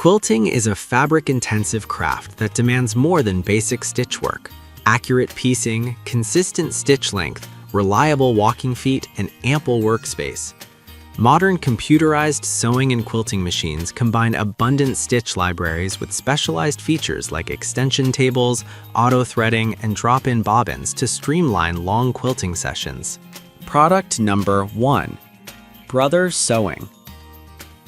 Quilting is a fabric-intensive craft that demands more than basic stitch work. Accurate piecing, consistent stitch length, reliable walking feet, and ample workspace. Modern computerized sewing and quilting machines combine abundant stitch libraries with specialized features like extension tables, auto-threading, and drop-in bobbins to streamline long quilting sessions. Product number 1. Brothers Sewing.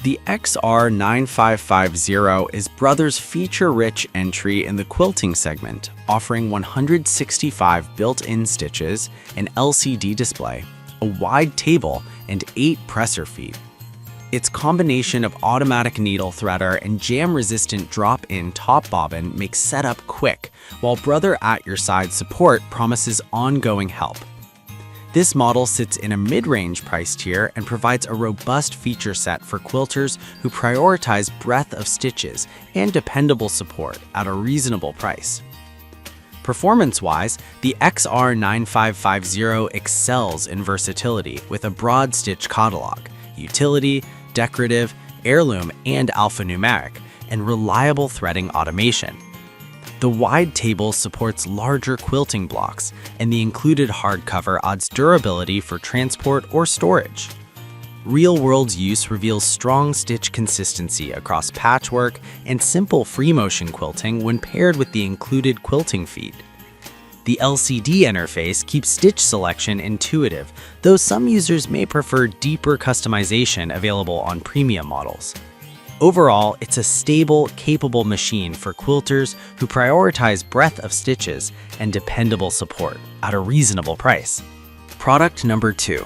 The XR9550 is Brothers' feature-rich entry in the quilting segment, offering 165 built-in stitches, an LCD display, a wide table, and 8 presser feet. Its combination of automatic needle threader and jam-resistant drop-in top bobbin makes setup quick, while Brother at your side support promises ongoing help. This model sits in a mid-range price tier and provides a robust feature set for quilters who prioritize breadth of stitches and dependable support at a reasonable price. Performance-wise, the XR9550 excels in versatility with a broad stitch catalog, utility, decorative, heirloom, and alphanumeric, and reliable threading automation. The wide table supports larger quilting blocks, and the included hardcover adds durability for transport or storage. Real-world use reveals strong stitch consistency across patchwork and simple free-motion quilting when paired with the included quilting feet. The LCD interface keeps stitch selection intuitive, though some users may prefer deeper customization available on premium models. Overall, it's a stable, capable machine for quilters who prioritize breadth of stitches and dependable support at a reasonable price. Product number 2.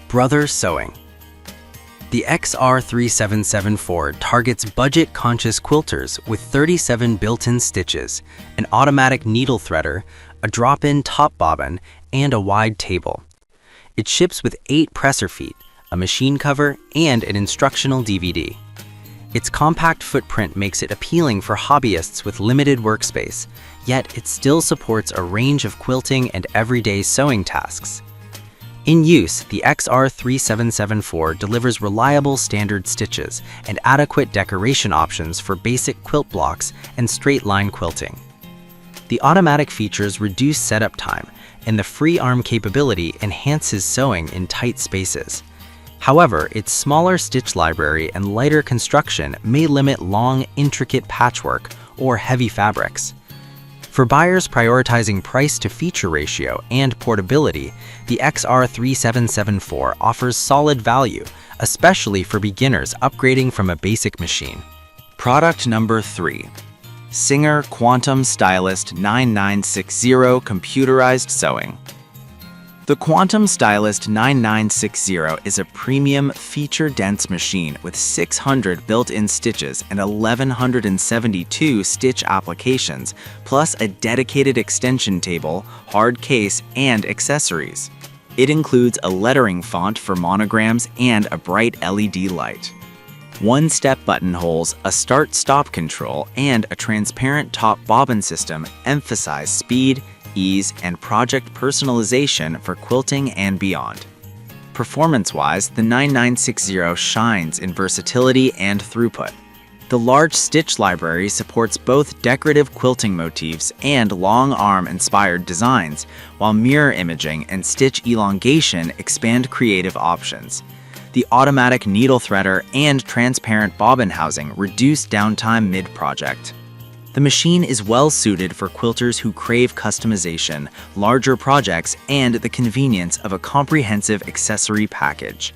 Brothers Sewing. The XR3774 targets budget-conscious quilters with 37 built-in stitches, an automatic needle threader, a drop-in top bobbin, and a wide table. It ships with 8 presser feet, a machine cover, and an instructional DVD. Its compact footprint makes it appealing for hobbyists with limited workspace, yet it still supports a range of quilting and everyday sewing tasks. In use, the XR3774 delivers reliable standard stitches and adequate decoration options for basic quilt blocks and straight-line quilting. The automatic features reduce setup time, and the free arm capability enhances sewing in tight spaces. However, its smaller stitch library and lighter construction may limit long, intricate patchwork or heavy fabrics. For buyers prioritizing price to feature ratio and portability, the XR3774 offers solid value, especially for beginners upgrading from a basic machine. Product number 3. Singer Quantum Stylist 9960 Computerized Sewing. The Quantum Stylist 9960 is a premium, feature-dense machine with 600 built-in stitches and 1,172 stitch applications, plus a dedicated extension table, hard case, and accessories. It includes a lettering font for monograms and a bright LED light. One-step buttonholes, a start-stop control, and a transparent top bobbin system emphasize speed, ease, and project personalization for quilting and beyond. Performance-wise, the 9960 shines in versatility and throughput. The large stitch library supports both decorative quilting motifs and long arm-inspired designs, while mirror imaging and stitch elongation expand creative options. The automatic needle threader and transparent bobbin housing reduce downtime mid-project. The machine is well suited for quilters who crave customization, larger projects, and the convenience of a comprehensive accessory package.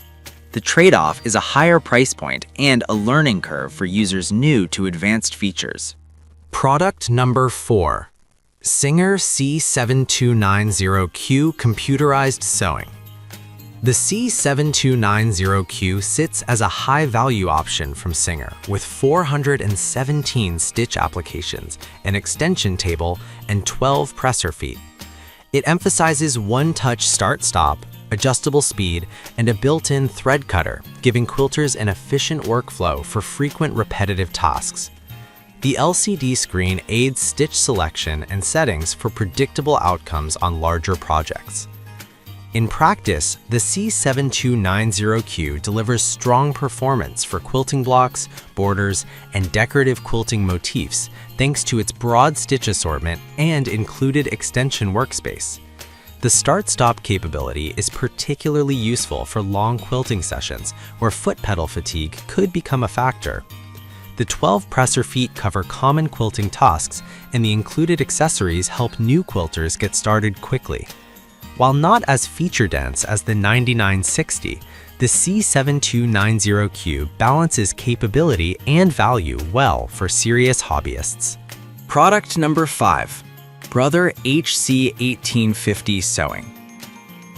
The trade-off is a higher price point and a learning curve for users new to advanced features. Product number 4. Singer C7290Q Computerized Sewing. The C7290Q sits as a high-value option from Singer with 417 stitch applications, an extension table, and 12 presser feet. It emphasizes one-touch start-stop, adjustable speed, and a built-in thread cutter, giving quilters an efficient workflow for frequent repetitive tasks. The LCD screen aids stitch selection and settings for predictable outcomes on larger projects. In practice, the C7290Q delivers strong performance for quilting blocks, borders, and decorative quilting motifs thanks to its broad stitch assortment and included extension workspace. The start-stop capability is particularly useful for long quilting sessions where foot pedal fatigue could become a factor. The 12 presser feet cover common quilting tasks, and the included accessories help new quilters get started quickly. While not as feature-dense as the 9960, the C7290Q balances capability and value well for serious hobbyists. Product number 5. Brother HC1850 Sewing.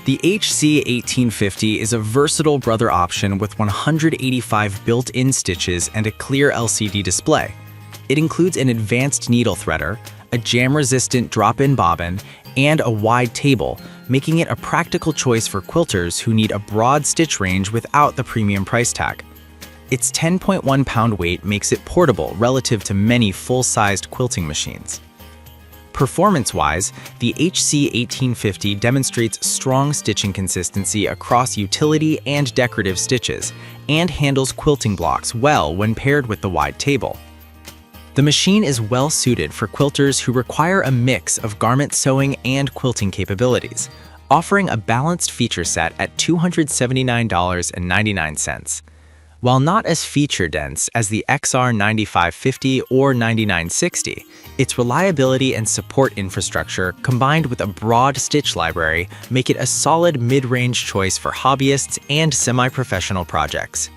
The HC1850 is a versatile Brother option with 185 built-in stitches and a clear LCD display. It includes an advanced needle threader, a jam-resistant drop-in bobbin, and a wide table, making it a practical choice for quilters who need a broad stitch range without the premium price tag. Its 10.1-pound weight makes it portable relative to many full-sized quilting machines. Performance-wise, the HC1850 demonstrates strong stitching consistency across utility and decorative stitches, and handles quilting blocks well when paired with the wide table. The machine is well suited for quilters who require a mix of garment sewing and quilting capabilities, offering a balanced feature set at $279.99. While not as feature-dense as the XR9550 or 9960, its reliability and support infrastructure combined with a broad stitch library make it a solid mid-range choice for hobbyists and semi-professional projects.